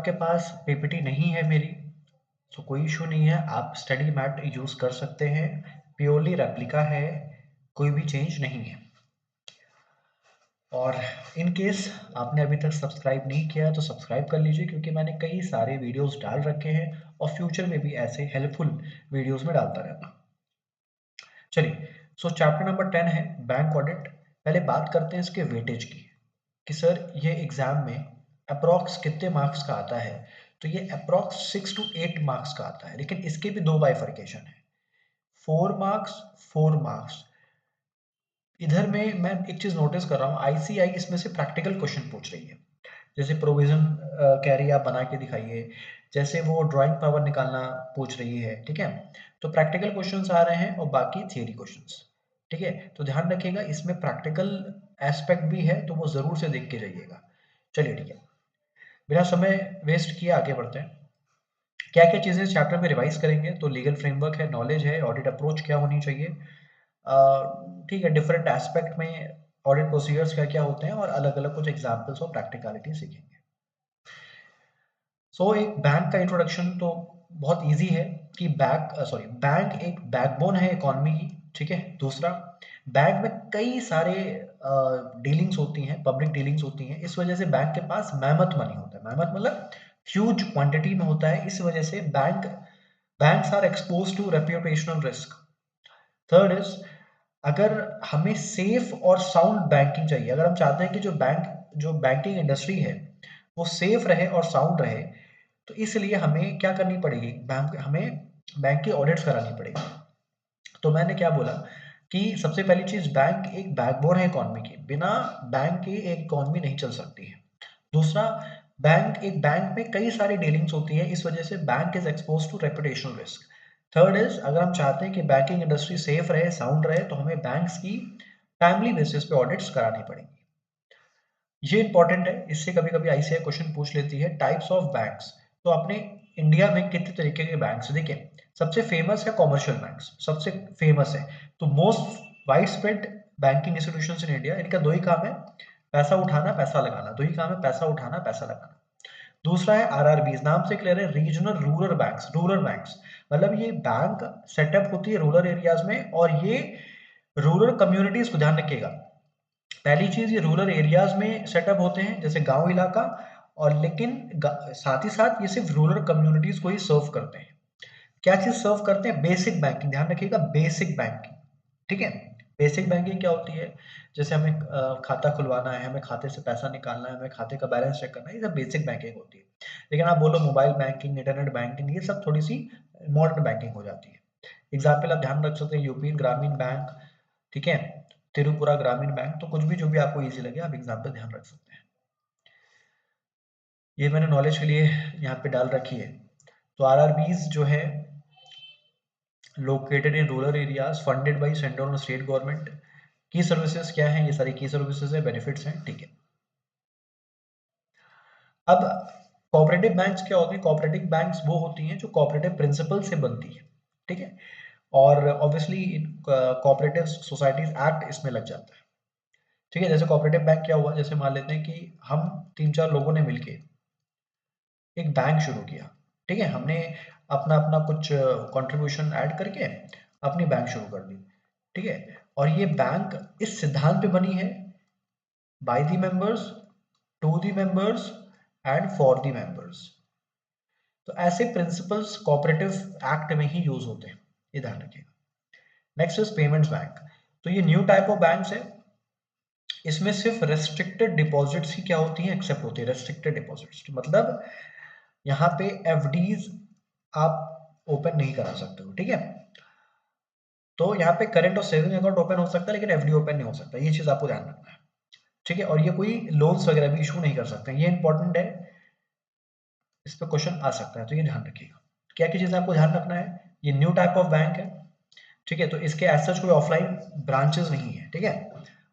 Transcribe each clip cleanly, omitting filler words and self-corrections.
आपके पास पीपीटी नहीं है मेरी, तो कोई इशू नहीं है, आप स्टडी मैट यूज कर सकते हैं, प्योरली रेप्लिका है, कोई भी चेंज नहीं है। और इन केस आपने अभी तक सब्सक्राइब नहीं किया तो सब्सक्राइब कर लीजिए, क्योंकि मैंने कई सारे वीडियोस डाल रखे हैं और फ्यूचर में भी ऐसे हेल्पफुल वीडियोस में डालता रहता। चलिए, सो चैप्टर नंबर 10 है बैंक ऑडिट। पहले बात करते हैं इसके वेटेज की, कि सर ये एग्जाम में अप्रॉक्स कितने मार्क्स का आता है। तो ये अप्रॉक्स 6 to 8 मार्क्स का आता है, लेकिन इसके भी दो बाइफर्केशन है, 4 मार्क्स 4 मार्क्स। इधर में मैं एक चीज नोटिस कर रहा हूँ, आईसीआई इसमें से प्रैक्टिकल क्वेश्चन पूछ रही है, जैसे प्रोविजन कैरी आप बना के दिखाइए, जैसे वो ड्राइंग पावर निकालना पूछ रही है, ठीक है। तो प्रैक्टिकल क्वेश्चंस आ रहे हैं और बाकी थियरी क्वेश्चंस, ठीक है। तो ध्यान रखिएगा, इसमें प्रैक्टिकल एस्पेक्ट भी है, तो वो जरूर से देख के जाइएगा। चलिए ठीक है, बिना समय वेस्ट किए आगे बढ़ते हैं। क्या क्या चीजें इस चैप्टर में रिवाइज करेंगे, तो लीगल फ्रेमवर्क है, नॉलेज है, ऑडिट अप्रोच क्या होनी चाहिए, ठीक है, डिफरेंट एस्पेक्ट में ऑडिट प्रोसीजर्स क्या क्या होते हैं, और अलग अलग कुछ एग्जाम्पल्स और प्रैक्टिकलिटी सीखेंगे। सो एक बैंक का इंट्रोडक्शन तो बहुत इजी है, कि बैंक एक बैकबोन है इकोनॉमी की, ठीक है। दूसरा, बैंक में कई सारे डीलिंग्स होती हैं, पब्लिक डीलिंग्स होती हैं, इस वजह से बैंक के पास मैमथ मनी होता है। मैमथ मतलब ह्यूज क्वांटिटी में होता है, इस वजह से banks are expose to reputational risk. Third is, अगर हमें सेफ और साउंड बैंकिंग चाहिए, अगर हम चाहते हैं कि जो बैंकिंग इंडस्ट्री है वो सेफ रहे और साउंड रहे, तो इसलिए हमें क्या करनी पड़ेगी, हमें बैंक की ऑडिट्स करानी पड़ेगी। तो मैंने क्या बोला कि सबसे पहली चीज, बैंक एक बैकबोन है इकोनॉमी की, बिना बैंक के एक इकोनॉमी नहीं चल सकती है। दूसरा, बैंक में कई सारी डीलिंग्स होती है, इस वजह से bank is expose to reputational risk. Third is, अगर हम चाहते हैं कि बैंकिंग इंडस्ट्री सेफ रहे, साउंड रहे, तो हमें बैंक्स की टाइमली बेसिस पे ऑडिट्स करानी पड़ेंगी। ये इंपॉर्टेंट है, इससे कभी कभी आईसीआई क्वेश्चन पूछ लेती है, टाइप्स ऑफ बैंक्स। तो अपने इंडिया में कितने तरीके के बैंक्स, देखिए सबसे फेमस है कॉमर्शियल बैंक्स, सबसे फेमस है। तो most wide spread banking institutions in India, इनका दो ही काम है, पैसा उठाना पैसा लगाना, दो ही काम है, पैसा उठाना पैसा लगाना। दूसरा है आरआरबीज, नाम से क्लियर है, रीजनल रूरल बैंक्स, मतलब ये बैंक सेटअप होती है रूरल एरियाज में, और ये रूरल कम्युनिटीज को, ध्यान रखिएगा, पहली चीज ये रूरल एरियाज में सेटअप होते हैं, जैसे गांव इलाका, और लेकिन साथ ही साथ ये सिर्फ रूरल कम्युनिटीज को ही सर्व करते हैं। क्या चीज सर्व करते हैं, बेसिक बैंकिंग, ध्यान रखिएगा, बेसिक बैंकिंग, ठीक है। बेसिक बैंकिंग क्या होती है, जैसे हमें खाता खुलवाना है, हमें खाते से पैसा निकालना है, हमें खाते का बैलेंस चेक करना है, ये सब बेसिक बैंकिंग होती है। लेकिन आप बोलो मोबाइल बैंकिंग, इंटरनेट बैंकिंग, ये सब थोड़ी सी मॉडर्न बैंकिंग हो जाती है। एग्जाम्पल आप ध्यान रख सकते हैं, यूपी ग्रामीण बैंक, ठीक है, त्रिपुरा ग्रामीण बैंक, तो कुछ भी जो भी आपको इजी लगे आप एग्जाम्पल ध्यान रख सकते हैं। ये मैंने नॉलेज के लिए यहाँ पे डाल रखी है। तो आरआरबीज जो है, located in rural areas, funded by central और स्टेट गवर्नमेंट। की सर्विसेज क्या है, ये सारी की सर्विसेज है, बेनिफिट्स हैं, ठीक है। अब कोऑपरेटिव बैंक्स क्या होती है, कोऑपरेटिव बैंक्स वो होती हैं जो कोऑपरेटिव प्रिंसिपल से बनती है, ठीक है। और ऑब्वियसली कोऑपरेटिव सोसाइटीज एक्ट इसमें लग जाता है, ठीक है। जैसे कोऑपरेटिव बैंक क्या हुआ, जैसे मान लेते हैं कि हम तीन चार लोगों ने मिलके एक बैंक शुरू किया, ठीक है, हमने अपना अपना कुछ कंट्रीब्यूशन ऐड करके अपनी बैंक शुरू कर दी, ठीक है। और ये बैंक इस सिद्धांत पे बनी है, by the members, to the members and for the members. तो ऐसे प्रिंसिपल्स कोऑपरेटिव एक्ट में ही यूज होते हैं, ये ध्यान रखिएगा। Next is payments bank. तो ये न्यू टाइप ऑफ बैंक्स है, इसमें सिर्फ रेस्ट्रिक्टेड डिपॉजिट्स ही क्या होती हैं, एक्सेप्ट होती है, रेस्ट्रिक्टेड डिपॉजिट्स, मतलब यहाँ पे एफडीज आप ओपन नहीं करा सकते हो, ठीक है। तो यहाँ पे करंट और सेविंग अकाउंट ओपन हो सकता है, लेकिन एफडी ओपन नहीं हो सकता, ये चीज आपको ध्यान रखना है, ठीक है। और ये कोई लोन्स वगैरह भी इशू नहीं कर सकते, ये इंपॉर्टेंट है, इस पर क्वेश्चन आ सकता है, तो ये ध्यान रखिएगा। क्या क्या चीजें आपको ध्यान रखना है, ये न्यू टाइप ऑफ बैंक है, ठीक है, तो इसके एज सच कोई ऑफलाइन ब्रांचेस नहीं है, ठीक है।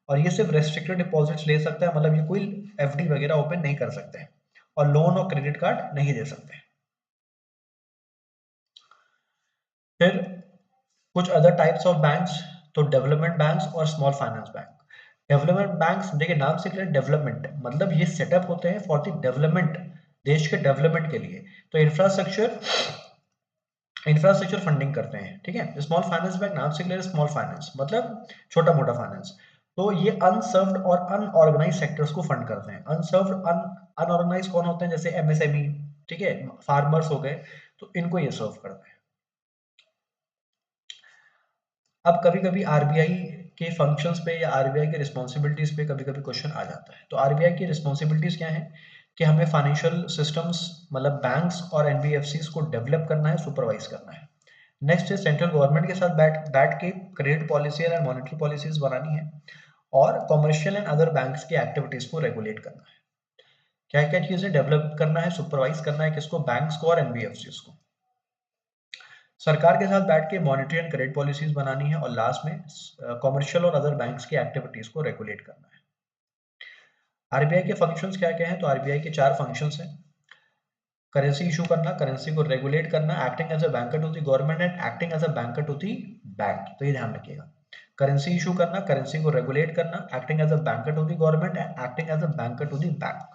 और ये सिर्फ रेस्ट्रिक्टेड डिपॉजिट्स ले सकता है, मतलब ये कोई एफडी वगैरह ओपन नहीं कर सकते हैं, और लोन और क्रेडिट कार्ड नहीं दे सकते। फिर कुछ अदर टाइप्स ऑफ बैंक्स, तो डेवलपमेंट बैंक्स और small finance bank. Development banks देखिए नाम से क्लियर, डेवलपमेंट मतलब ये सेटअप होते हैं फॉर द डेवलपमेंट देश के डेवलपमेंट के लिए। तो इंफ्रास्ट्रक्चर फंडिंग करते हैं, ठीक है। स्मॉल फाइनेंस बैंक नाम से क्लियर, स्मॉल फाइनेंस मतलब छोटा मोटा फाइनेंस। तो ये अनसर्व्ड और अनऑर्गेनाइज सेक्टर्स को फंड करते हैं। अनसर्व्ड अनऑर्गेनाइज कौन होते हैं, जैसे एमएसएमई, ठीक है, फार्मर्स हो गए, तो इनको ये सर्व करते हैं। अब कभी कभी आरबीआई के फंक्शंस पे या आरबीआई के रिस्पॉन्सिबिलिटीज पे कभी कभी क्वेश्चन आ जाता है। तो आरबीआई की रिस्पॉन्सिबिलिटीज क्या है कि हमें फाइनेंशियल सिस्टम्स मतलब बैंक्स और एनबीएफसीज को डेवलप करना है, सुपरवाइज करना है। नेक्स्ट है सेंट्रल गवर्नमेंट के साथ बैठ बैठ के credit policy and monetary policies बनानी है, और कमर्शियल एंड अदर बैंक्स की एक्टिविटीज को रेगुलेट करना है। क्या क्या चीजें डेवलप करना है, सुपरवाइज करना है किसको, बैंक्स को और एनबीएफसीज को। सरकार के साथ बैठ के मॉनेटरी एंड क्रेडिट पॉलिसीज बनानी है, और लास्ट में कमर्शियल और अदर बैंक्स की एक्टिविटीज को रेगुलेट करना है। आरबीआई के फंक्शंस क्या क्या हैं, तो आरबीआई के 4 फंक्शंस हैं। करेंसी इशू करना, करेंसी को रेगुलेट करना, acting as a banker to the government and acting as a banker to the bank. तो ये ध्यान रखिएगा, करेंसी इशू करना, करेंसी को रेगुलेट करना, acting as a banker to the government and acting as a banker to the bank.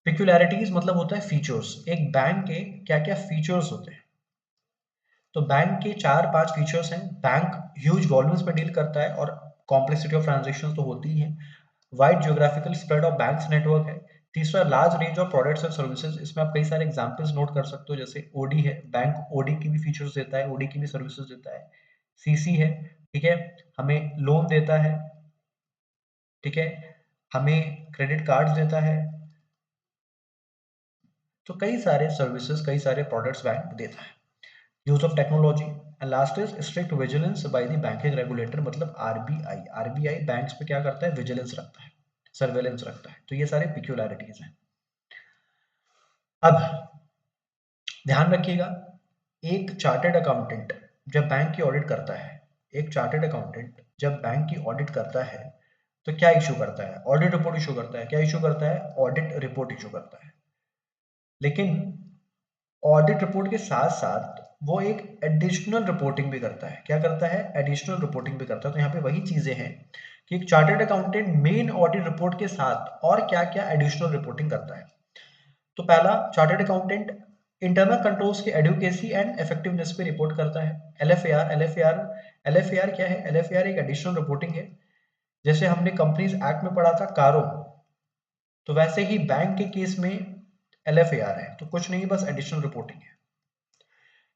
Peculiarities मतलब होता है फीचर्स, एक बैंक के क्या क्या फीचर्स होते हैं। तो बैंक के 4-5 फीचर्स हैं। बैंक ह्यूज वॉल्यूम्स पे डील करता है, और कॉम्प्लेक्सिटी ऑफ ट्रांजेक्शन तो होती ही है। Wide geographical spread of banks network है। तीसरा, large range of products and services. इसमें आप कई सारे एग्जांपल्स नोट कर सकते हो, जैसे ओडी है, बैंक ओडी की भी फीचर्स देता है, ओडी की भी सर्विसेज देता है। सीसी है, ठीक है, हमें लोन देता है, ठीक है, हमें क्रेडिट कार्ड्स देता है। तो कई सारे सर्विसेज, कई सारे प्रोडक्ट्स बैंक देता है। Use of technology, and last is strict vigilance by the banking regulator, मतलब आरबीआई। आरबीआई बैंक्स पे क्या करता है, विजिलेंस रखता है, सर्वेलेंस रखता है। तो ये सारे पिक्यूलैरिटीज हैं। अब ध्यान रखिएगा, एक चार्टर्ड अकाउंटेंट जब बैंक की ऑडिट करता है, एक चार्टर्ड अकाउंटेंट जब बैंक की ऑडिट करता है, तो क्या इशू करता है, ऑडिट रिपोर्ट इशू करता है। क्या इशू करता है, ऑडिट रिपोर्ट इशू करता है। लेकिन ऑडिट रिपोर्ट के साथ साथ वो एक एडिशनल रिपोर्टिंग भी करता है। क्या करता है, एडिशनल रिपोर्टिंग भी करता है। तो यहाँ पे वही चीजें हैं कि एक chartered accountant main audit report के साथ और क्या क्या एडिशनल रिपोर्टिंग करता है। तो पहला, चार्टर्ड अकाउंटेंट इंटरनल कंट्रोल्स की एडुकेसी एंड इफेक्टिवनेस पे रिपोर्ट करता है। एलएफएआर, एलएफएआर क्या है, एलएफएआर एक एडिशनल रिपोर्टिंग है। जैसे हमने कंपनीज एक्ट में पढ़ा था कारो, तो वैसे ही बैंक के केस में एलएफएआर है। तो कुछ नहीं, बस एडिशनल रिपोर्टिंग है।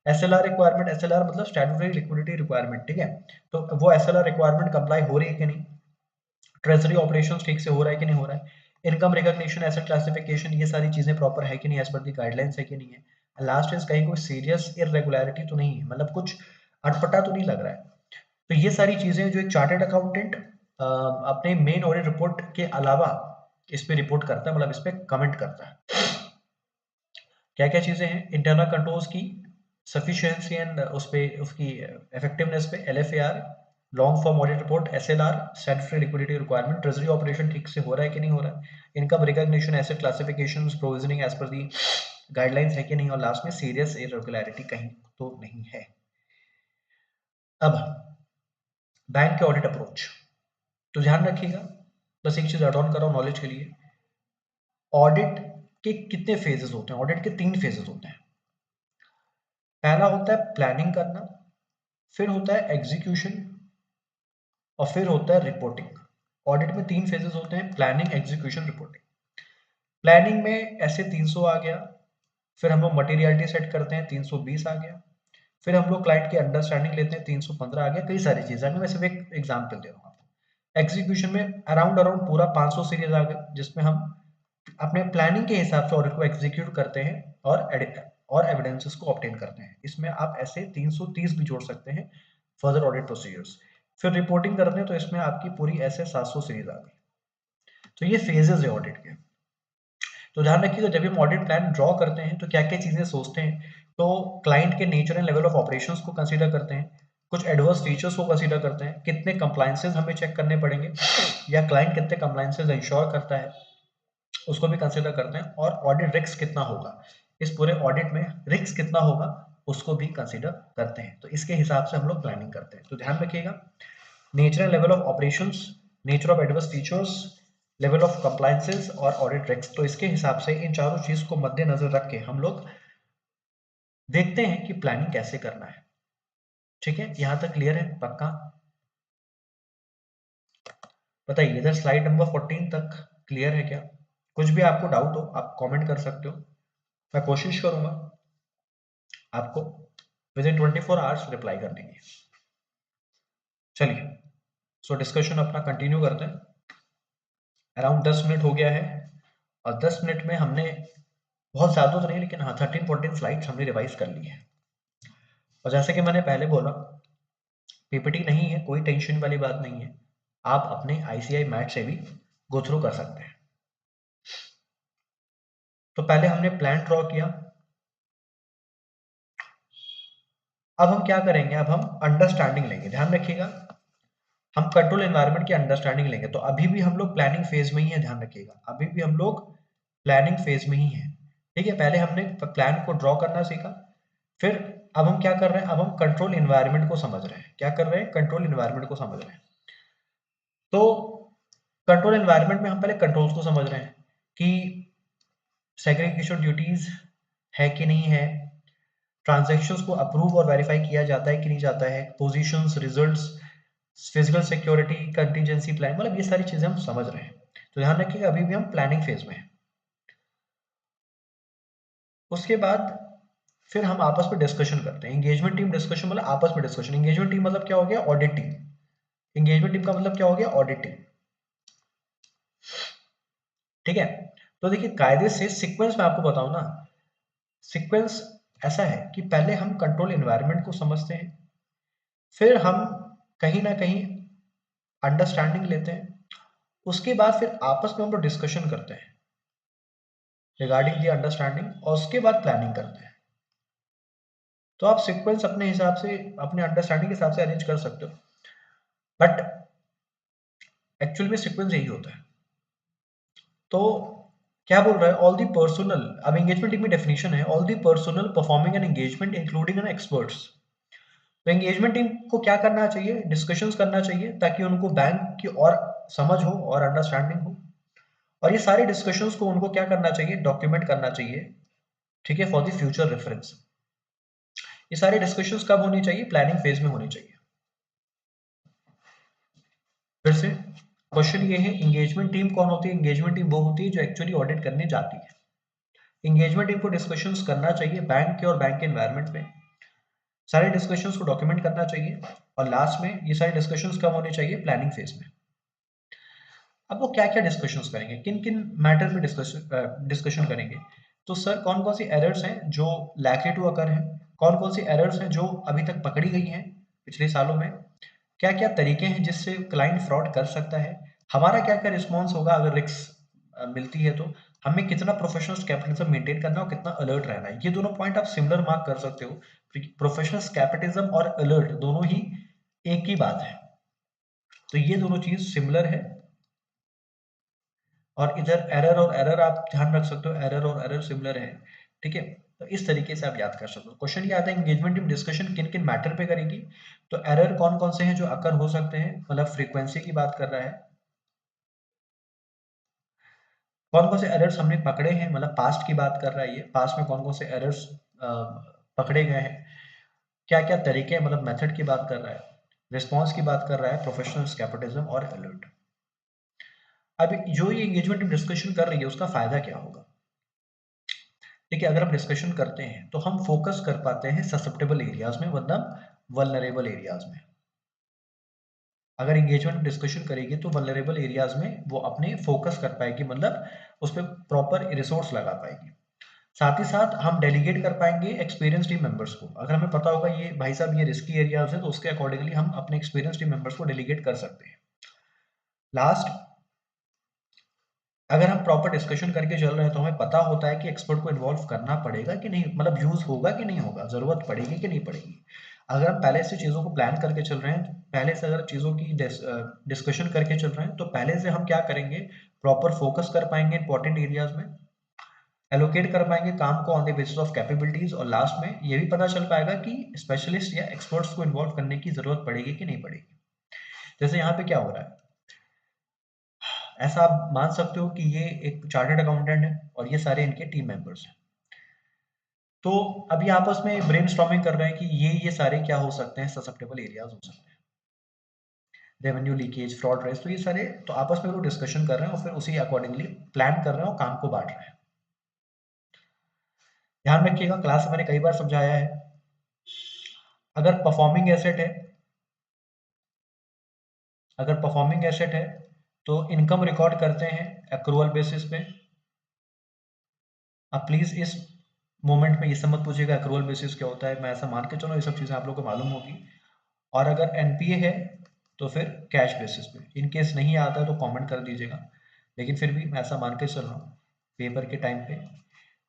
एसएलआर रिक्वायरमेंट, एसएलआर मतलब स्टैट्यूटरी लिक्विडिटी रिक्वायरमेंट, ठीक है। तो वो एसएलआर रिक्वायरमेंट कंप्लाई हो रही है कि नहीं, ट्रेजरी ऑपरेशंस ठीक से हो रहा है कि नहीं हो रहा है, इनकम रिकॉग्निशन, एसेट क्लासिफिकेशन, ये सारी चीजें प्रॉपर है कि नहीं, एज पर दी गाइडलाइंस है कि नहीं है। लास्ट इज कहीं कोई सीरियस इरेगुलरिटी तो नहीं है, मतलब कुछ अटपटा तो नहीं लग रहा है। तो ये सारी चीजें जो एक चार्टर्ड अकाउंटेंट अपने मेन ऑडिट रिपोर्ट के अलावा इस पे रिपोर्ट करता है, मतलब इस पे कमेंट करता है। क्या क्या चीजें हैं, इंटरनल कंट्रोल्स की सफिशिएंसी एंड उस पे उसकी इफेक्टिवनेस पे LFAR, long form audit report, SLR, statutory liquidity requirement, treasury operation ठीक से हो रहा है कि नहीं हो रहा है, income recognition, asset classifications, provisioning as per the guidelines है कि नहीं, और लास्ट में सीरियस इरेगुलरिटी कहीं तो नहीं है। अब बैंक के ऑडिट अप्रोच, तो ध्यान रखिएगा, बस एक चीज ऐड ऑन कर रहा हूं नॉलेज के लिए। ऑडिट के कितने फेजेस होते हैं, ऑडिट के 3 फेजेस होते हैं। पहला होता है प्लानिंग करना, फिर होता है एग्जीक्यूशन, और फिर होता है रिपोर्टिंग। ऑडिट में 3 फेजेस होते हैं, प्लानिंग, एग्जीक्यूशन, रिपोर्टिंग। प्लानिंग में ऐसे 300 आ गया, फिर हम लोग मटेरियलिटी सेट करते हैं, 320 आ गया, फिर हम लोग क्लाइंट की अंडरस्टैंडिंग लेते हैं, 315 आ गया। कई सारी चीजें, मैं सिर्फ एक एग्जाम्पल दे रहा हूँ आपको। एग्जीक्यूशन में अराउंड अराउंड पूरा 500 सीरीज आ गए, जिसमें हम अपने प्लानिंग के हिसाब से ऑडिट को एग्जीक्यूट करते हैं और एविडेंसेस को ऑब्टेन करते हैं। इसमें आप ऐसे 330 भी जोड़ सकते हैं फर्दर ऑडिट प्रोसीजर्स। फिर रिपोर्टिंग करते हैं, तो इसमें आपकी पूरी ऐसे 700 सीरीज आ गई। तो ये फेजेस है ऑडिट के। तो ध्यान रखिएगा, जब हम ऑडिट प्लान ड्रॉ करते हैं तो क्या क्या चीजें सोचते हैं। तो क्लाइंट के nature and level of operations को कंसीडर करते हैं, कुछ एडवर्स फीचर्स को कंसीडर करते हैं, कितने कंप्लायंसेस हमें चेक करने पड़ेंगे, या क्लाइंट कितने कंप्लायंसेस इंश्योर करता है, उसको भी कंसीडर करते हैं, और ऑडिट रिस्क कितना होगा, इस पूरे ऑडिट में रिस्क कितना होगा, उसको भी कंसीडर करते हैं। तो इसके हिसाब से हम लोग प्लानिंग करते हैं। तो ध्यान रखिएगा, nature and level of operations, nature of adverse features, level of compliances और ऑडिट रिस्क। तो इसके हिसाब से इन चारों चीज को मद्देनजर रख के हम लोग देखते हैं कि प्लानिंग कैसे करना है। ठीक है, यहां तक क्लियर है? पक्का? बताइए, इधर स्लाइड नंबर 14 तक क्लियर है क्या? कुछ भी आपको डाउट हो आप कमेंट कर सकते हो, मैं कोशिश करूंगा आपको विद इन 24 आवर्स रिप्लाई करने की। चलिए, सो डिस्कशन अपना कंटिन्यू करते हैं। अराउंड 10 मिनट हो गया है और 10 मिनट में हमने बहुत ज़्यादा तो नहीं, लेकिन हाँ 13-14 स्लाइड्स हमने रिवाइज कर ली है। और जैसे कि मैंने पहले बोला, पीपीटी नहीं है, कोई टेंशन वाली बात नहीं है, आप अपने आईसीआई मैट से भी गो थ्रू कर सकते हैं। तो पहले हमने प्लान ड्रॉ किया, अब हम क्या करेंगे, अब हम अंडरस्टैंडिंग लेंगे। ध्यान रखिएगा, हम कंट्रोल एनवायरनमेंट की अंडरस्टैंडिंग लेंगे। तो अभी भी हम लोग प्लानिंग फेज में ही है, ध्यान रखिएगा, अभी भी हम लोग प्लानिंग फेज में ही है। ठीक है, पहले हमने प्लान को ड्रॉ करना सीखा, फिर अब हम क्या कर रहे हैं, अब हम कंट्रोल एनवायरनमेंट को समझ रहे हैं। क्या कर रहे हैं? कंट्रोल एनवायरनमेंट को समझ रहे हैं। तो कंट्रोल एनवायरनमेंट में हम पहले कंट्रोल्स को समझ रहे हैं कि सेग्रीगेशन ड्यूटीज है कि नहीं है, ट्रांजैक्शंस को अप्रूव और वेरीफाई किया जाता है कि नहीं जाता है, positions, results, physical security, contingency plan, मतलब ये सारी चीजें हम समझ रहे हैं। तो ध्यान रखिएगा, अभी भी हम प्लानिंग फेज में हैं। उसके बाद फिर हम आपस में डिस्कशन करते हैं। एंगेजमेंट टीम डिस्कशन मतलब आपस में डिस्कशन। एंगेजमेंट टीम मतलब क्या हो गया? Audit team. एंगेजमेंट टीम का मतलब क्या हो गया? Audit team. ठीक है, तो देखिए कायदे से सीक्वेंस में आपको बताऊं ना, सीक्वेंस ऐसा है कि पहले हम कंट्रोल एनवायरनमेंट को समझते हैं, फिर हम कहीं ना कहीं अंडरस्टैंडिंग लेते हैं, उसके बाद फिर आपस में हम लोग डिस्कशन करते हैं रिगार्डिंग दी अंडरस्टैंडिंग, और उसके बाद प्लानिंग करते हैं। तो आप सीक्वेंस अपने हिसाब से, अपने अंडरस्टैंडिंग के हिसाब से अरेंज कर सकते हो, बट एक्चुअल में सीक्वेंस यही होता है। तो क्या बोल रहा है? ऑल दी पर्सनल, अब एंगेजमेंट टीम में डेफिनेशन है, all the personnel performing an engagement including an experts. तो एंगेजमेंट टीम को क्या करना चाहिए? डिस्कशंस करना चाहिए, ताकि उनको बैंक की और समझ हो और अंडरस्टैंडिंग हो, और ये सारे डिस्कशंस को उनको क्या करना चाहिए? डॉक्यूमेंट करना चाहिए। ठीक है, फॉर द फ्यूचर रेफरेंस। ये सारे डिस्कशंस कब होनी चाहिए? प्लानिंग फेज में होनी चाहिए। फिर से क्वेश्चन ये है, एंगेजमेंट टीम कौन होती है? एंगेजमेंट टीम वो होती है जो एक्चुअली ऑडिट करने जाती है। एंगेजमेंट टीम को डिस्कशंस करना चाहिए बैंक के और बैंक के एनवायरनमेंट में, सारे डिस्कशंस को डॉक्यूमेंट करना चाहिए, और लास्ट में ये सारे डिस्कशंस कब होने चाहिए? प्लानिंग फेज में। अब वो क्या क्या डिस्कशंस करेंगे, किन किन मैटर में डिस्कशन करेंगे? तो सर कौन कौन सी एरर्स हैं जो लैकली टू अकर हैं, कौन कौन सी एरर्स हैं जो अभी तक पकड़ी गई हैं पिछले सालों में, क्या क्या तरीके हैं जिससे क्लाइंट फ्रॉड कर सकता है, हमारा क्या क्या रिस्पॉन्स होगा अगर रिस्क मिलती है, तो हमें कितना प्रोफेशनल कैपिटलिज्म मेंटेन करना है और कितना अलर्ट रहना है। ये दोनों पॉइंट आप सिमिलर मार्क कर सकते हो, प्रोफेशनल कैपिटलिज्म और अलर्ट दोनों ही एक ही बात है, तो ये दोनों चीज सिमिलर है। और इधर एरर और एरर आप ध्यान रख सकते हो, एरर और एरर सिमिलर है। ठीक है, तो इस तरीके से आप याद कर सकते हो। क्वेश्चन ये आता है, एंगेजमेंट टीम डिस्कशन किन किन मैटर पे करेगी? तो एरर कौन कौन से हैं जो अकर हो सकते हैं, मतलब फ्रीक्वेंसी की बात कर रहा है। कौन कौन से एरर्स हमने पकड़े हैं, मतलब पास्ट की बात कर रहा है, ये पास्ट में कौन कौन से एरर्स पकड़े गए हैं, क्या क्या तरीके हैं, मतलब मेथड की बात कर रहा है, रिस्पॉन्स की बात कर रहा है, प्रोफेशनल कैपिटलिज्म और अलर्ट। अब जो ये एंगेजमेंट टीम डिस्कशन कर रही है उसका फायदा क्या होगा? देखिए, अगर हम डिस्कशन करते हैं तो हम फोकस कर पाते हैं ससेप्टेबल एरियाज में, मतलब वल्नरेबल एरियाज में। अगर एंगेजमेंट डिस्कशन करेगी तो वल्नरेबल एरियाज में वो अपने फोकस कर पाएगी, मतलब उस पर प्रॉपर रिसोर्स लगा पाएगी। साथ ही साथ हम डेलीगेट कर पाएंगे एक्सपीरियंस टीम मेंबर्स को। अगर हमें पता होगा ये भाई साहब ये रिस्की एरियाज है, तो उसके अकॉर्डिंगली हम अपने एक्सपीरियंस टीम मेंबर्स को डेलीगेट कर सकते हैं। लास्ट, अगर हम प्रॉपर डिस्कशन करके चल रहे हैं तो हमें पता होता है कि एक्सपर्ट को इन्वॉल्व करना पड़ेगा कि नहीं, मतलब यूज होगा कि नहीं होगा, जरूरत पड़ेगी कि नहीं पड़ेगी। अगर हम पहले से चीजों को प्लान करके चल रहे हैं, पहले से अगर चीजों की डिस्कशन करके चल रहे हैं, तो पहले से हम क्या करेंगे, प्रॉपर फोकस कर पाएंगे इंपॉर्टेंट एरियाज में, एलोकेट कर पाएंगे काम को on the basis of capabilities, और लास्ट में ये भी पता चल पाएगा कि स्पेशलिस्ट या एक्सपर्ट्स को इन्वॉल्व करने की जरूरत पड़ेगी कि नहीं पड़ेगी। जैसे यहाँ पे क्या हो रहा है, ऐसा आप मान सकते हो कि ये एक चार्टर्ड अकाउंटेंट है और ये सारे इनके टीम मेंबर्स हैं। तो अभी आपस में ब्रेनस्टॉर्मिंग कर रहे हैं कि ये सारे क्या हो सकते हैं, ससेप्टेबल एरियाज हो सकते हैं, रेवेन्यू लीकेज, फ्रॉड रेस, तो ये सारे तो आपस में वो डिस्कशन कर रहे हैं और फिर उसी अकॉर्डिंगली प्लान कर रहे हैं और काम को बांट रहे हैं। ध्यान रखिएगा, क्लास में मैंने कई बार समझाया है, अगर परफॉर्मिंग एसेट है, तो इनकम रिकॉर्ड करते हैं एक्रूअल बेसिस पे। अब प्लीज इस मोमेंट में ये सब मत पूछिएगा एक्रूअल बेसिस क्या होता है, मैं ऐसा मान के चलो ये सब चीजें आप लोगों को मालूम होगी। और अगर एनपीए है तो फिर कैश बेसिस पे, इन केस नहीं आता है तो कमेंट कर दीजिएगा, लेकिन फिर भी मैं ऐसा मान के चल रहा हूँ पेपर के टाइम पे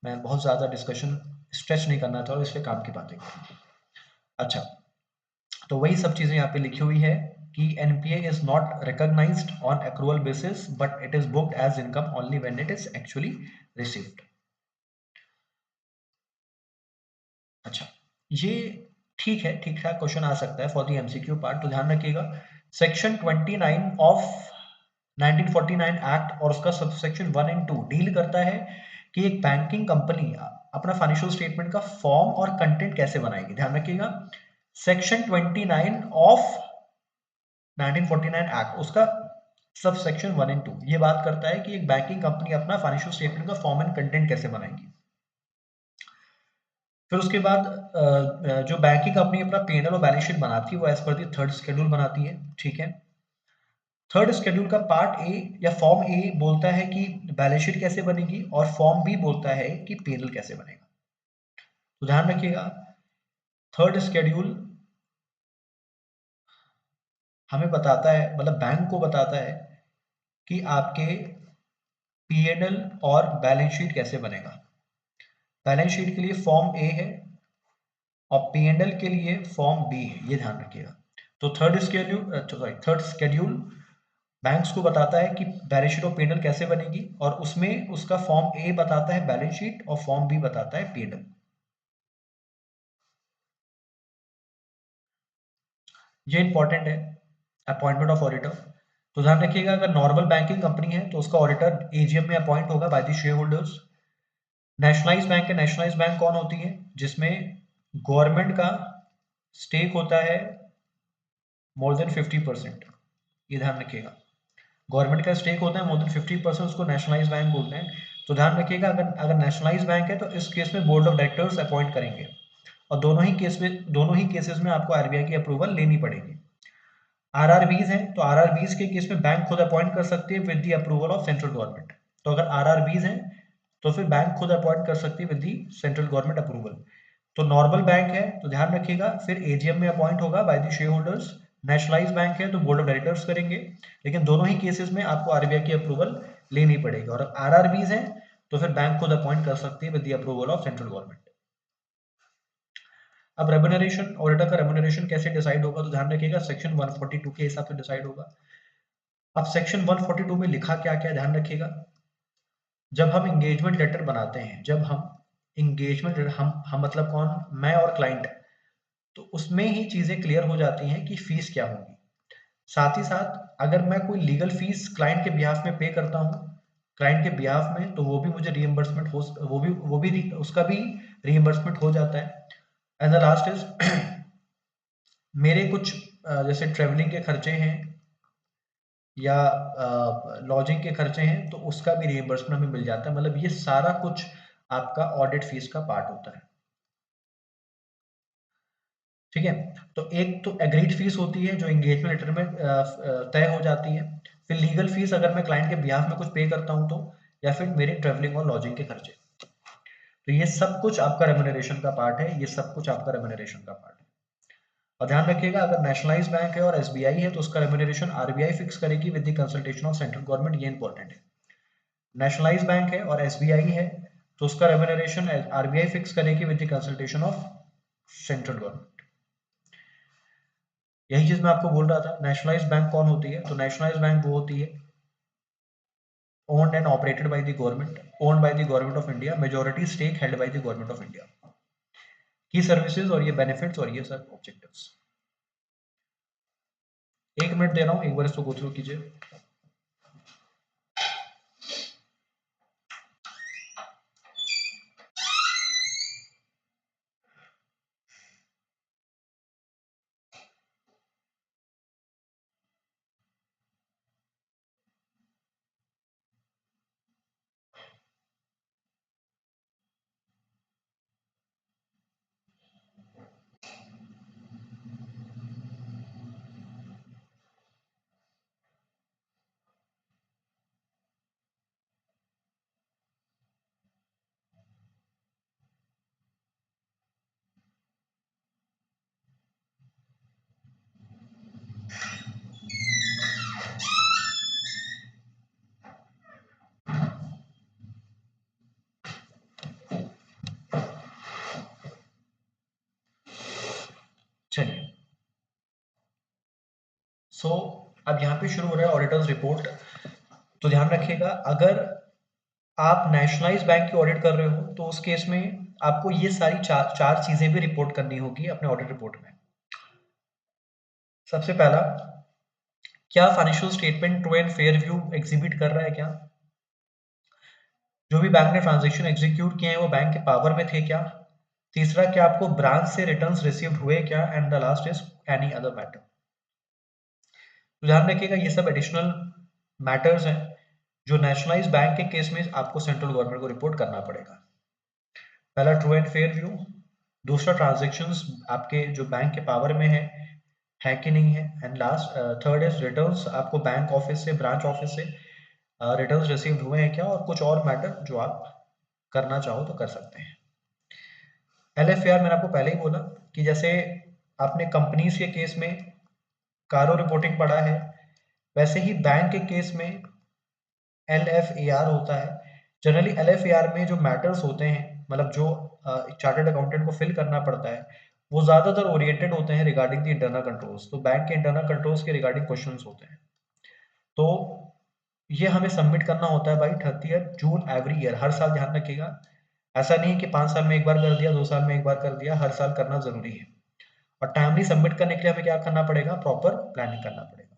मैं बहुत ज़्यादा डिस्कशन स्ट्रेच नहीं करना चाह रहा हूँ, इसलिए काम की बातें करूँ। अच्छा, तो वही सब चीज़ें यहाँ पे लिखी हुई है कि NPA is not recognised on accrual basis but it is booked as income only when it is actually received. अच्छा, ये ठीक है, ठीक ठाक क्वेश्चन आ सकता है फॉर द एमसीक्यू पार्ट। तो ध्यान रखिएगा, सेक्शन 29 ऑफ 1949 एक्ट और उसका सब सेक्शन 1 एंड 2 डील करता है कि एक बैंकिंग कंपनी अपना फाइनेंशियल स्टेटमेंट का फॉर्म और कंटेंट कैसे बनाएगी। ध्यान रखिएगा, सेक्शन 29 ऑफ 1949 एक्ट उसका सब सेक्शन 1 एंड 2 ये बात करता है कि एक बैंकिंग कंपनी अपना फाइनेंशियल स्टेटमेंट का फॉर्म एंड कंटेंट कैसे बनाएगी। फिर उसके बाद जो बैंकिंग कंपनी अपना पी&एल और बैलेंस शीट बनाती है वो एज पर दी थर्ड शेड्यूल बनाती है, ठीक है। थर्ड शेड्यूल का पार्ट ए या फॉर्म ए बोलता है कि बैलेंस शीट कैसे बनेगी और फॉर्म बी बोलता है कि पी&एल कैसे बनेगा। तो ध्यान रखिएगा, थर्ड शेड्यूल हमें बताता है, मतलब बैंक को बताता है कि आपके पी&एल और बैलेंस शीट कैसे बनेगा। बैलेंस शीट के लिए फॉर्म ए है और पी&एल के लिए फॉर्म बी है, ये ध्यान रखिएगा। तो थर्ड शेड्यूल बैंक्स को बताता है कि बैलेंस शीट और पी&एल कैसे बनेगी और उसमें उसका फॉर्म ए बताता है बैलेंस शीट और फॉर्म बी बताता है पी&एल। ये इंपॉर्टेंट है, अपॉइंटमेंट ऑफ ऑडिटर। तो ध्यान रखिएगा, अगर नॉर्मल बैंकिंग कंपनी है तो उसका ऑडिटर एजीएम में अपॉइंट होगा by the share holders. Nationalise bank है, नेशनलाइज बैंक कौन होती है, जिसमें गवर्नमेंट का स्टेक होता है मोर देन 50%, ये ध्यान रखिएगा। गवर्नमेंट का स्टेक होता है मोर देन 50%, उसको नेशनलाइज बैंक बोलते हैं। तो ध्यान रखिएगा, अगर अगर नेशनलाइज बैंक है तो इस केस में बोर्ड ऑफ डायरेक्टर्स अपॉइंट करेंगे और दोनों ही केसेस में आपको आरबीआई की अप्रूवल लेनी पड़ेगी। आरआरबीज हैं तो आरआरबीज के केस में बैंक खुद अपॉइंट कर सकती है with the approval of central government. तो अगर आरआरबीज हैं तो फिर बैंक खुद अपॉइंट कर सकती है with the central government approval. तो नॉर्मल बैंक है तो ध्यान रखिएगा फिर एजीएम में अपॉइंट होगा by the share holders. Nationalise bank है तो बोर्ड ऑफ डायरेक्टर्स करेंगे, लेकिन दोनों ही केसेस में आपको आरबीआई की अप्रूवल लेनी पड़ेगी। और आरआरबीज हैं तो फिर बैंक खुद अपॉइंट कर सकती है with the approval of central government. अब रेम्यूनरेशन, ऑडिटर का रेम्यूनरेशन कैसे डिसाइड होगा, तो ध्यान रखिएगा सेक्शन 142 के हिसाब से डिसाइड होगा। अब सेक्शन 142 में लिखा क्या क्या, ध्यान रखिएगा। जब हम एंगेजमेंट लेटर बनाते हैं, जब हम एंगेजमेंट लेटर, हम मतलब कौन, मैं और क्लाइंट, तो उसमें ही चीजें क्लियर हो जाती हैं कि फीस क्या होगी। साथ ही साथ अगर मैं कोई लीगल फीस क्लाइंट के बिहाफ में पे करता हूँ, क्लाइंट के बिहाफ में, तो वो भी मुझे रीइंबर्समेंट हो, उसका भी रीइंबर्समेंट हो जाता है। एंड द लास्ट इज मेरे कुछ जैसे ट्रेवलिंग के खर्चे हैं या लॉजिंग के खर्चे हैं तो उसका भी रिइंबर्समेंट हमें मिल जाता है। मतलब ये सारा कुछ आपका ऑडिट फीस का पार्ट होता है, ठीक है। तो एक तो एग्रीड फीस होती है जो एंगेजमेंट लेटर में तय हो जाती है। फिर लीगल फीस अगर मैं क्लाइंट के बिहाफ में कुछ पे करता हूँ तो, या फिर मेरे ट्रेवलिंग और लॉजिंग के खर्चे। तो ये सब कुछ आपका रेम्यूनरेशन का पार्ट है, ये सब कुछ आपका रेम्यूनरेशन का पार्ट है। और ध्यान रखिएगा, अगर नेशनलाइज बैंक है और एसबीआई है तो उसका रेम्यूनरेशन आरबीआई फिक्स करेगी with the consultation of central government, ये इंपॉर्टेंट है। नेशनलाइज बैंक है और एसबीआई है तो उसका रेम्यूनरेशन आरबीआई फिक्स करेगी with the consultation of central government. यही चीज मैं आपको बोल रहा था। नेशनलाइज बैंक कौन होती है, तो नेशनलाइज बैंक वो होती है owned and operated by the government, owned by the government of India, majority stake held by the government of India। की सर्विसेज और ये बेनिफिट्स और ये सब ऑब्जेक्टिव्स। 1 मिनट दे रहा हूँ, एक बार इसको गो थ्रू कीजिए। चलिए, सो अब यहाँ पे शुरू हो रहा है ऑडिटर्स रिपोर्ट। तो ध्यान रखिएगा, अगर आप नेशनलाइज बैंक की ऑडिट कर रहे हो तो उस केस में आपको ये सारी चार चीजें भी रिपोर्ट करनी होगी अपने ऑडिट रिपोर्ट में। सबसे पहला, क्या financial statement true and fair view exhibit कर रहा है क्या? जो भी बैंक ने ट्रांजैक्शन एग्जीक्यूट किए हैं वो बैंक के पावर में थे क्या? तीसरा, क्या आपको ब्रांच से रिटर्न्स रिसीव्ड हुए क्या? And the last is any other matter. तो ध्यान रखिएगा, ये सब एडिशनल मैटर्स हैं जो नेशनलाइज बैंक के केस में आपको सेंट्रल गवर्नमेंट को रिपोर्ट करना पड़ेगा। पहला, ट्रू एंड फेयर व्यू। दूसरा, ट्रांजैक्शंस आपके जो बैंक के पावर में है कि नहीं है। And last, third is returns आपको बैंक ऑफिस से, ब्रांच ऑफिस से रिटर्न्स रिसीव्ड हुए हैं क्या, और कुछ और मैटर जो आप करना चाहो तो कर सकते हैं। एलएफएआर मैंने आपको पहले ही बोला कि जैसे आपने कंपनीज के केस में कारो रिपोर्टिंग पढ़ा है, वैसे ही बैंक के केस में एलएफएआर होता है। जनरली एलएफएआर में जो मैटर्स होते हैं, मतलब जो चार्टर्ड अकाउंटेंट को फिल करना पड़ता है, वो ज्यादातर ओरिएंटेड होते हैं रिगार्डिंग द इंटरनल कंट्रोल्स। तो बैंक के इंटरनल कंट्रोल्स के रिगार्डिंग क्वेश्चंस होते हैं। तो ये हमें सबमिट करना होता है बाई 30 जून एवरी ईयर, हर साल। ध्यान रखिएगा, ऐसा नहीं है कि 5 साल में एक बार कर दिया, 2 साल में एक बार कर दिया, हर साल करना जरूरी है। और टाइमली सबमिट करने के लिए हमें क्या करना पड़ेगा? प्रॉपर प्लानिंग करना पड़ेगा।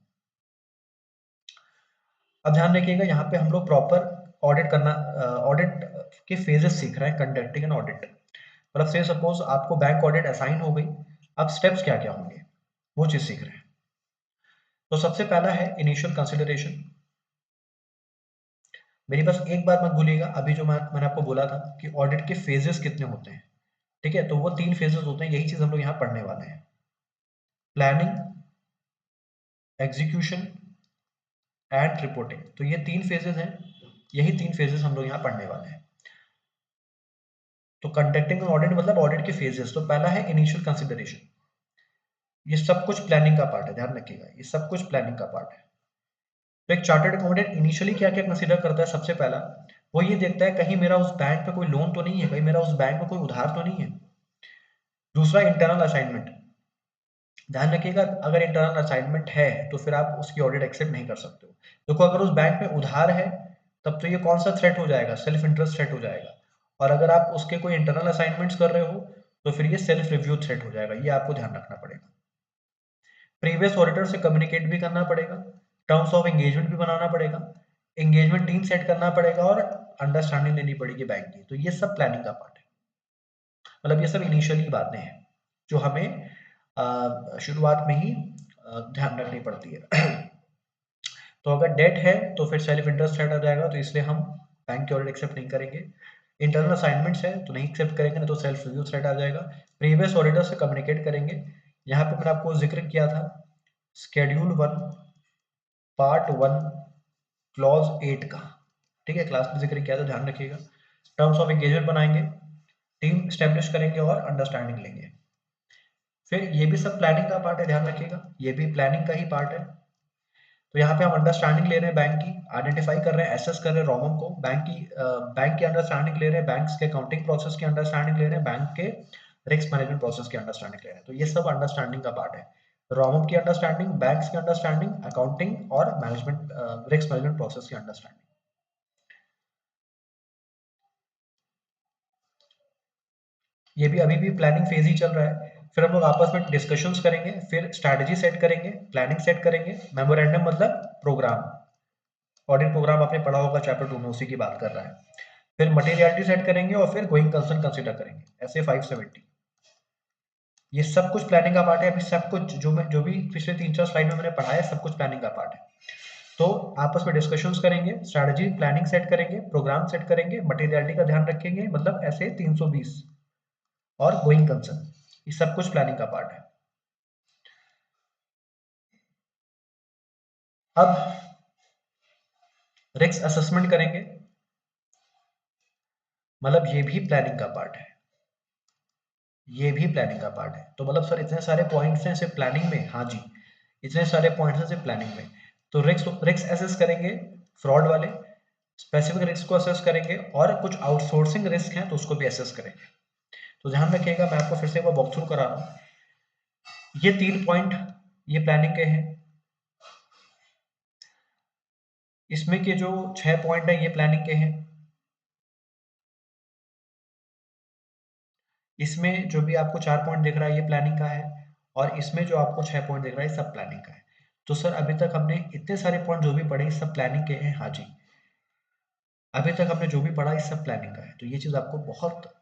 अब ध्यान रखिएगा, यहाँ पे हम लोग प्रॉपर ऑडिट करना, ऑडिट के फेजेस सीख रहे हैं, कंडक्टिंग एन ऑडिट। मतलब से सपोज आपको बैंक ऑडिट असाइन हो गई, अब स्टेप्स क्या क्या होंगे वो चीज सीख रहे हैं। तो सबसे पहला है इनिशियल कंसिडरेशन। मेरी बस एक बात मत भूलिएगा, अभी जो मैंने आपको बोला था कि ऑडिट के फेजेस कितने होते हैं, ठीक है? तो वो 3 फेजेस होते हैं, यही चीज हम लोग यहाँ पढ़ने वाले हैं। Planning, execution and reporting. तो ये 3 फेजेस हैं, यही 3 फेजेस हम लोग यहाँ पढ़ने वाले हैं। तो कंडक्टिंग ऑडिट मतलब ऑडिट के फेजेस। तो पहला है इनिशियल कंसिडरेशन। ये सब कुछ प्लानिंग का पार्ट है, ध्यान रखिएगा, ये सब कुछ प्लानिंग का पार्ट है। तो एक चार्टर्ड अकाउंटेंट इनिशियली क्या क्या कंसीडर करता है? सबसे पहला वो ये देखता है कहीं मेरा उस बैंक पे कोई लोन तो नहीं है, कहीं मेरा उस बैंक में कोई उधार तो नहीं है। दूसरा, इंटरनल असाइनमेंट। ध्यान रखिएगा, अगर इंटरनल असाइनमेंट है तो फिर आप उसकी ऑडिट एक्सेप्ट नहीं कर सकते हो। देखो, अगर उस बैंक में उधार है तब तो ये कौन सा थ्रेट हो जाएगा? सेल्फ इंटरेस्ट थ्रेट हो जाएगा। और अगर आप उसके कोई इंटरनल असाइनमेंट्स कर रहे हो तो फिर ये सेल्फ रिव्यू थ्रेट हो जाएगा। ये आपको ध्यान रखना पड़ेगा। प्रीवियस ऑडिटर से कम्युनिकेट भी करना पड़ेगा, टर्म्स ऑफ एंगेजमेंट भी बनाना पड़ेगा, एंगेजमेंट टीम सेट करना पड़ेगा, और अंडरस्टैंडिंग लेनी पड़ेगी बैंक की। तो ये सब प्लानिंग का पार्ट है। मतलब ये सब इनिशियली बातें हैं जो हमें शुरुआत में ही ध्यान रखनी पड़ती है। तो अगर डेट है तो फिर सेल्फ इंटरेस्ट थ्रेट आ जाएगा, तो इसलिए हम बैंक की ऑडिट एक्सेप्ट नहीं करेंगे। इंटरनल असाइनमेंट्स है तो नहीं एक्सेप्ट करेंगे, नहीं तो सेल्फ रिव्यू थ्रेट आ जाएगा। प्रीवियस ऑडिटर से कम्युनिकेट करेंगे। यहाँ पे मैंने आपको जिक्र किया था शेड्यूल 1 पार्ट 1 क्लॉज 8 का, ठीक है? क्लास में जिक्र किया था, ध्यान रखिएगा। टर्म्स ऑफ एंगेजमेंट बनाएंगे, टीम स्टेब्लिश करेंगे और अंडरस्टैंडिंग लेंगे। फिर ये भी सब प्लानिंग का पार्ट है, ध्यान रखिएगा, ये भी प्लानिंग का ही पार्ट है। तो यहाँ पे हम अंडरस्टैंडिंग ले रहे हैं बैंक की, आइडेंटिफाई कर रहे हैं, एसेस कर रहे हैं रॉमम को, बैंक की अंडरस्टैंडिंग ले रहे हैं, बैंक के अकाउंटिंग प्रोसेस की अंडरस्टैंडिंग ले रहे हैं, बैंक के रिस्क मैनेजमेंट प्रोसेस की अंडरस्टैंडिंग ले रहे हैं। तो ये सब अंडरस्टैंडिंग का पार्ट है। रॉमम की अंडरस्टैंडिंग, बैंक्स की अंडरस्टैंडिंग, अकाउंटिंग और मैनेजमेंट, रिस्क मैनेजमेंट प्रोसेस की अंडरस्टैंडिंग। ये भी अभी भी प्लानिंग फेज ही चल रहा है। फिर हम लोग आपस में डिस्कशंस करेंगे, फिर स्ट्रैटेजी सेट करेंगे, प्लानिंग सेट करेंगे, मेमोरेंडम मतलब प्रोग्राम, ऑडिट प्रोग्राम आपने पढ़ा होगा चैप्टर 2 में, उसी की बात कर रहा है। फिर मटेरियलिटी सेट करेंगे और फिर गोइंग कंसर्न कंसीडर करेंगे, ऐसे 570। ये सब कुछ प्लानिंग का पार्ट है। अभी सब कुछ जो भी पिछले 3-4 स्लाइड में मैंने पढ़ा है, सब कुछ प्लानिंग का पार्ट है। तो आपस में डिस्कशंस करेंगे, स्ट्रैटेजी प्लानिंग सेट करेंगे, प्रोग्राम सेट करेंगे, मटेरियलिटी का ध्यान रखेंगे, मतलब ऐसे 320, और गोइंग कंसर्न, ये सब कुछ प्लानिंग का पार्ट है। अब रिस्क असेसमेंट करेंगे, मतलब ये भी प्लानिंग का पार्ट है, ये भी प्लानिंग का पार्ट है। तो मतलब सर इतने सारे पॉइंट्स हैं सिर्फ प्लानिंग में? हाँ जी, इतने सारे पॉइंट्स हैं सिर्फ प्लानिंग में। तो रिस्क रिस्क असेस करेंगे, फ्रॉड वाले, स्पेसिफिक रिस्क को असेस करेंगे, और कुछ आउटसोर्सिंग रिस्क हैं तो उसको भी असेस करेंगे। तो ध्यान रखिएगा, मैं आपको फिर से एक बार वॉक थ्रू करा रहा हूँ। ये 3 पॉइंट ये प्लानिंग के हैं। इसमें के जो 6 पॉइंट है ये प्लानिंग के हैं। इसमें जो भी आपको 4 पॉइंट दिख रहा है ये प्लानिंग का है, और इसमें जो आपको 6 पॉइंट दिख रहा है ये सब प्लानिंग का है। तो सर अभी तक हमने इतने सारे पॉइंट जो भी पढ़े सब प्लानिंग के हैं। हाँ जी, अभी तक हमने जो भी पढ़ा ये सब प्लानिंग का है, तो ये चीज आपको बहुत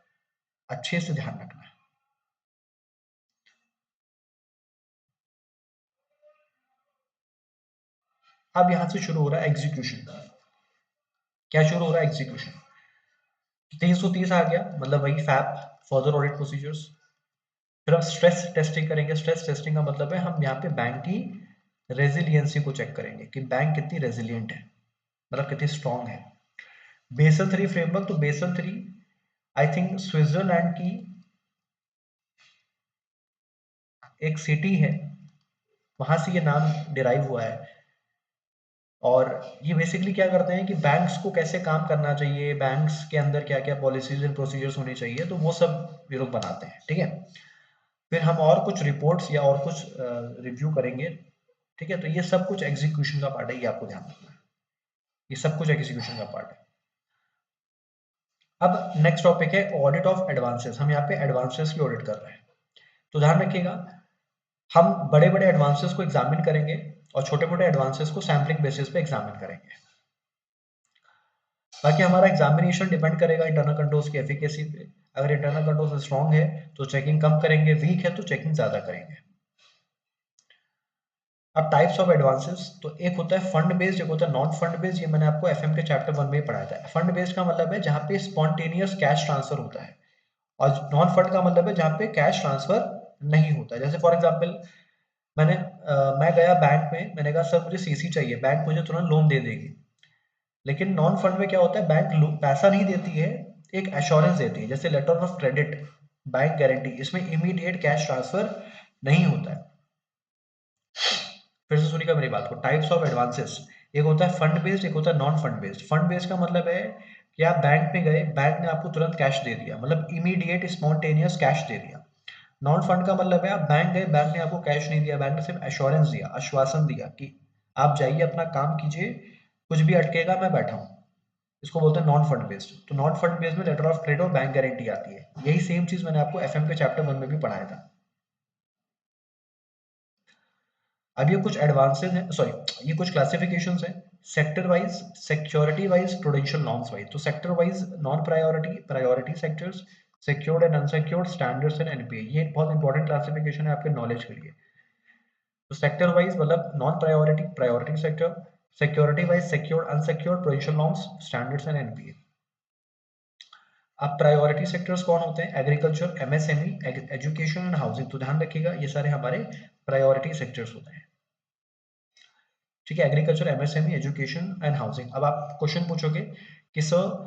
अच्छे से ध्यान रखना है। अब यहां से शुरू हो रहा है एग्जीक्यूशन। क्या शुरू हो रहा है? एग्जीक्यूशन। 330 आ गया, मतलब वही फैप, फर्दर ऑडिट प्रोसीजर्स। फिर हम स्ट्रेस टेस्टिंग करेंगे। स्ट्रेस टेस्टिंग का मतलब है हम यहाँ पे बैंक की रेजिलियंसी को चेक करेंगे कि बैंक कितनी रेजिलियंट है, मतलब कितनी स्ट्रांग है। बेसल 3 फ्रेमवर्क, तो बेसल 3 आई थिंक स्विट्जरलैंड की एक सिटी है, वहां से ये नाम डिराइव हुआ है। और ये बेसिकली क्या करते हैं कि बैंक्स को कैसे काम करना चाहिए, बैंक्स के अंदर क्या क्या पॉलिसीज एंड प्रोसीजर्स होनी चाहिए, तो वो सब ये लोग बनाते हैं। ठीक है, फिर हम और कुछ रिपोर्ट्स या और कुछ रिव्यू करेंगे। ठीक है, तो ये सब कुछ एग्जीक्यूशन का पार्ट है, ये आपको ध्यान रखना है। ये सब कुछ एग्जीक्यूशन का पार्ट है। अब नेक्स्ट टॉपिक है ऑडिट ऑफ एडवांसेस। हम यहाँ पे एडवांसेस की ऑडिट कर रहे हैं, तो ध्यान रखिएगा हम बड़े बड़े एडवांसेस को एग्जामिन करेंगे और छोटे मोटे एडवांसेस को सैम्पलिंग बेसिस पे एग्जामिन करेंगे। बाकी हमारा एग्जामिनेशन डिपेंड करेगा इंटरनल कंट्रोल्स की एफिकेसी पे। अगर इंटरनल कंट्रोल्स स्ट्रांग है तो चेकिंग कम करेंगे, वीक है तो चेकिंग ज्यादा करेंगे। अब टाइप्स ऑफ एडवांसेस, तो एक होता है फंड बेस्ड, एक होता है नॉन फंड बेस्ड। ये मैंने आपको एफएम के चैप्टर 1 में ही पढ़ाया था। फंड बेस्ड का मतलब है जहाँ पे स्पॉन्टेनियस कैश ट्रांसफर होता है, और नॉन फंड का मतलब है जहाँ पे कैश ट्रांसफर नहीं होता है। जैसे फॉर एग्जाम्पल मैं गया बैंक में, मैंने कहा सर मुझे सीसी चाहिए, बैंक मुझे तुरंत लोन दे देगी। लेकिन नॉन फंड में क्या होता है, बैंक पैसा नहीं देती है, एक एश्योरेंस देती है, जैसे letter of credit, bank guarantee. इसमें इमीडिएट कैश ट्रांसफर नहीं होता है। फिर से सुनिएगा मेरी बात को। टाइप्स ऑफ एडवांसेस, एक होता है फंड बेस्ड, एक होता है non fund based. Fund based का मतलब है कि आप बैंक में गए, बैंक ने आपको तुरंत कैश दे दिया, मतलब इमीडिएट स्पॉन्टेनियस कैश दे दिया। नॉन फंड का मतलब है आप बैंक गए, बैंक ने आपको कैश नहीं दिया, बैंक ने सिर्फ एश्योरेंस दिया, आश्वासन दिया कि आप जाइए अपना काम कीजिए, कुछ भी अटकेगा मैं बैठा हूँ। इसको बोलते हैं नॉन फंड बेस्ड। तो नॉन फंड बेस्ड में लेटर ऑफ क्रेडिट और बैंक गारंटी आती है। यही सेम चीज मैंने आपको एफएम के चैप्टर 1 में भी पढ़ाया था। अब ये कुछ एडवांसेस हैं, सॉरी ये कुछ क्लासिफिकेशंस हैं, sector wise, security wise, prudential norms wise. तो sector wise non priority, priority sectors, secured and unsecured, standards and NPA. ये एक बहुत इंपॉर्टेंट क्लासिफिकेशन है आपके नॉलेज के लिए। तो सेक्टर वाइज मतलब non priority, priority sector, security wise secured, unsecured, prudential norms, standards and NPA. अब प्रायोरिटी सेक्टर्स कौन होते हैं? Agriculture, MSME, education and housing. तो ध्यान रखिएगा ये सारे हमारे प्रायोरिटी सेक्टर्स होते हैं। ठीक है, agriculture, MSME, education and housing. अब आप क्वेश्चन पूछोगे कि सर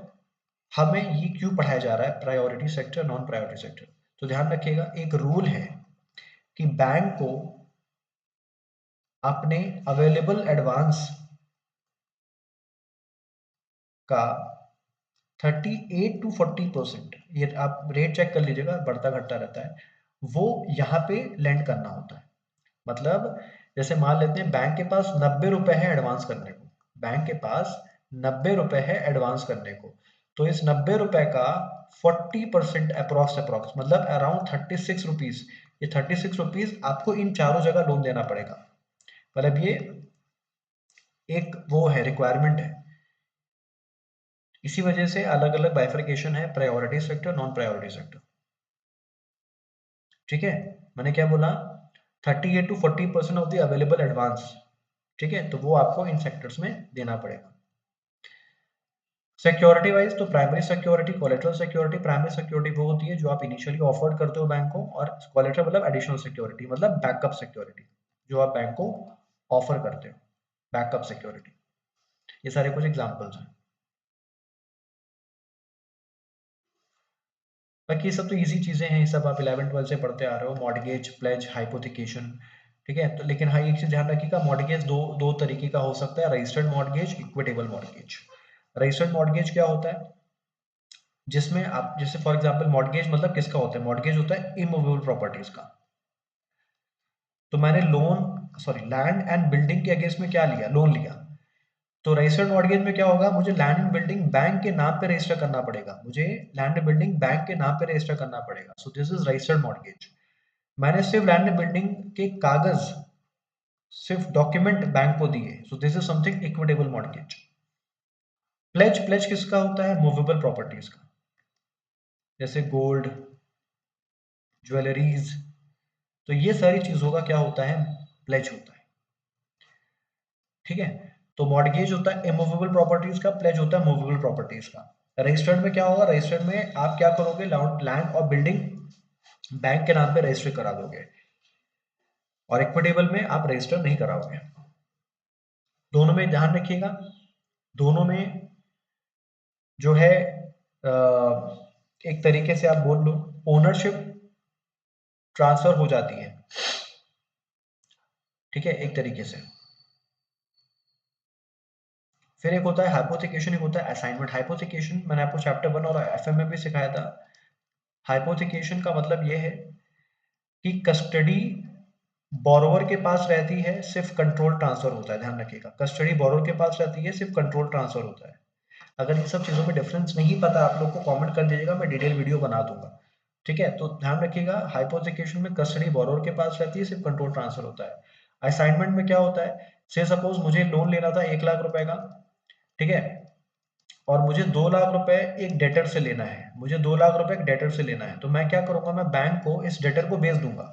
हमें ये क्यों पढ़ाया जा रहा है, priority sector, non priority sector. तो ध्यान रखिएगा एक रूल है कि बैंक को अपने अवेलेबल एडवांस का 38 to 40%, ये आप रेट चेक कर लीजिएगा, बढ़ता घटता रहता है, वो यहाँ पे लैंड करना होता है। मतलब जैसे मान लेते हैं बैंक के पास 90 रुपए है एडवांस करने को, बैंक के पास 90 रुपए है एडवांस करने को, तो इस 90 रुपए का 40% अप्रोक्स मतलब अराउंड 36 रुपीज, ये 36 रुपीज आपको इन चारों जगह लोन देना पड़ेगा। मतलब ये एक वो है, रिक्वायरमेंट है। इसी वजह से अलग अलग बाइफर्केशन है, priority sector, non priority sector. ठीक है, मैंने क्या बोला, 38 to 40% of the available advance. ठीक है, तो वो आपको इन सेक्टर्स में देना पड़ेगा। सिक्योरिटी वाइज तो primary security, collateral security. Primary security वो होती है जो आप इनिशियली ऑफर करते हो बैंक को, और कोलेटरल मतलब एडिशनल सिक्योरिटी, मतलब बैकअप सिक्योरिटी जो आप बैंक को ऑफर करते हो, बैकअप सिक्योरिटी। ये सारे कुछ एग्जांपल्स हैं। बाकी ये सब तो इजी चीजें हैं, ये सब आप 11th 12th से पढ़ते आ रहे हो, मॉर्गेज, प्लेज, हाइपोथिकेशन। ठीक है, तो लेकिन हाँ एक चीज ध्यान रखिएगा, मॉर्गेज दो दो तरीके का हो सकता है, registered mortgage, equitable mortgage. Registered mortgage क्या होता है, जिसमें आप जैसे फॉर एग्जांपल मॉर्गेज मतलब किसका होता है, मॉर्गेज होता है इमूवेबल प्रॉपर्टीज का। तो मैंने लैंड एंड बिल्डिंग के अगेंस्ट में क्या लिया, लोन लिया। तो रजिस्टर्ड मॉर्गेज में क्या होगा, मुझे लैंड एंड बिल्डिंग बैंक के नाम पे रजिस्टर करना पड़ेगा, मुझे लैंड एंड बिल्डिंग बैंक के नाम पे रजिस्टर करना पड़ेगा। सो दिस इज रजिस्टर्ड मॉर्गेज। मैंने सिर्फ लैंड एंड बिल्डिंग के कागज, सिर्फ डॉक्यूमेंट बैंक को दिए। So this is something equitable mortgage. Pledge किसका होता है, मूवेबल प्रॉपर्टीज का, जैसे गोल्ड, ज्वेलरीज। तो ये सारी चीजों का क्या होता है, प्लेज होता है। ठीक है, तो मॉर्गेज होता है इमूवेबल प्रॉपर्टीज का, प्लेज होता है मूवेबल प्रॉपर्टीज का। रजिस्टर्ड में क्या होगा, रजिस्टर्ड में आप क्या करोगे, लैंड और बिल्डिंग बैंक के नाम पे रजिस्टर करा दोगे, और इक्विटेबल में आप रजिस्टर नहीं कराओगे। दोनों में ध्यान रखिएगा, दोनों में जो है एक तरीके से आप बोल लो ओनरशिप ट्रांसफर हो जाती है। ठीक है, एक तरीके से। फिर एक होता है हाइपोथिकेशन, एक होता है असाइनमेंट। हाइपोथिकेशन मैंने आपको चैप्टर 1 और एफएम में भी सिखाया था। हाइपोथिकेशन का मतलब ये है कि कस्टडी बोरोवर के पास रहती है, सिर्फ कंट्रोल ट्रांसफर होता है। ध्यान रखिएगा, कस्टडी बोरोवर के पास रहती है, सिर्फ कंट्रोल ट्रांसफर होता है। अगर इन सब चीजों में डिफरेंस नहीं पता आप लोग को, कमेंट कर दीजिएगा, मैं डिटेल वीडियो बना दूंगा। ठीक है, तो ध्यान रखिएगा, हाइपोथिकेशन में कस्टडी बोरोवर के पास रहती है, सिर्फ कंट्रोल ट्रांसफर होता है। असाइनमेंट में क्या होता है, से सपोज मुझे लोन लेना था 1 लाख रुपए का, ठीक है, और मुझे 2 लाख रुपए एक डेटर से लेना है, मुझे 2 लाख रुपए एक डेटर से लेना है, तो मैं क्या करूंगा, मैं बैंक को इस डेटर को भेज दूंगा।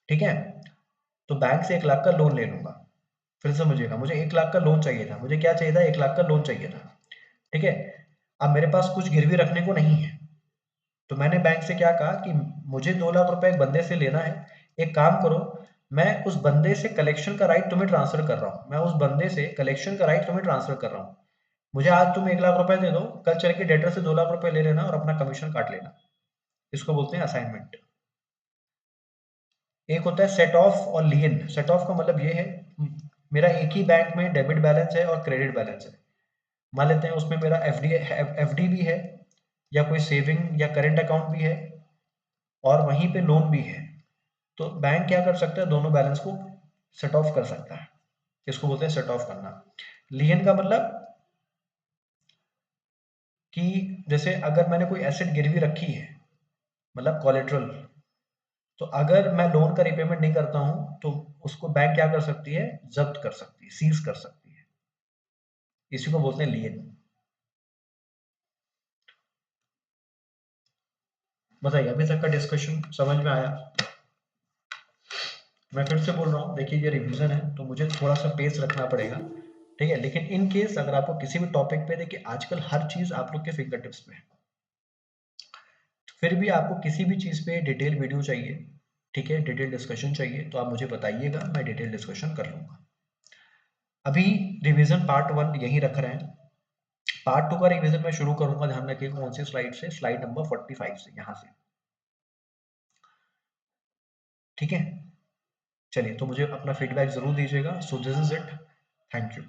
ठीक है, तो बैंक से 1 लाख का लोन ले लूंगा। फिर समझिएगा, मुझे 1 लाख का लोन चाहिए था, मुझे क्या चाहिए था, 1 लाख का लोन चाहिए था। ठीक है, अब मेरे पास कुछ गिरवी रखने को नहीं है, तो मैंने बैंक से क्या कहा कि मुझे 2 लाख रुपए एक बंदे से लेना है, एक काम करो, मैं उस बंदे से कलेक्शन का राइट तुम्हें ट्रांसफर कर रहा हूँ, मैं उस बंदे से कलेक्शन का राइट तुम्हें ट्रांसफर कर रहा हूँ। मुझे आज तुम 1 लाख रुपए दे दो, कल चल के डेटर से 2 लाख रुपए ले लेना और अपना कमीशन काट लेना। इसको बोलते हैं असाइनमेंट। एक होता है सेट ऑफ और लियन। सेट ऑफ का मतलब ये है, मेरा एक ही बैंक में डेबिट बैलेंस है और क्रेडिट बैलेंस है। मान लेते हैं उसमें मेरा एफडी भी है, या कोई सेविंग या करेंट अकाउंट भी है, और वहीं पे लोन भी है। तो बैंक क्या कर सकता है, दोनों बैलेंस को सेट ऑफ कर सकता है। इसको बोलते हैं सेट ऑफ करना। लियन का मतलब कि जैसे अगर मैंने कोई एसेट गिरवी रखी है, मतलब कोलेट्रल, तो अगर मैं लोन का रिपेमेंट नहीं करता हूं तो उसको बैंक क्या कर सकती है, जब्त कर सकती है, सीज कर सकती है। इसी को बोलते हैं लियन। बताइए, अभी तक का डिस्कशन समझ में आया? मैं फिर से बोल रहा हूँ, देखिए ये रिवीजन है तो मुझे थोड़ा सा पेस रखना पड़ेगा। ठीक है, लेकिन इन केस अगर आपको किसी भी टॉपिक पे, देखिए आजकल हर चीज आप लोग के फिंगर टिप्स पे है, फिर भी आपको किसी भी चीज पे डिटेल वीडियो चाहिए, ठीक है, डिटेल डिस्कशन चाहिए, तो आप मुझे बताइएगा, मैं डिटेल डिस्कशन कर लूंगा। अभी रिवीजन पार्ट 1 यही रख रहे हैं। पार्ट 2 का रिवीजन मैं शुरू करूंगा, ध्यान रखिएगा कौन सी स्लाइड से, स्लाइड नंबर 45 से, यहां से। ठीक है, चलिए, तो मुझे अपना फीडबैक जरूर दीजिएगा। सो this is it, thank you.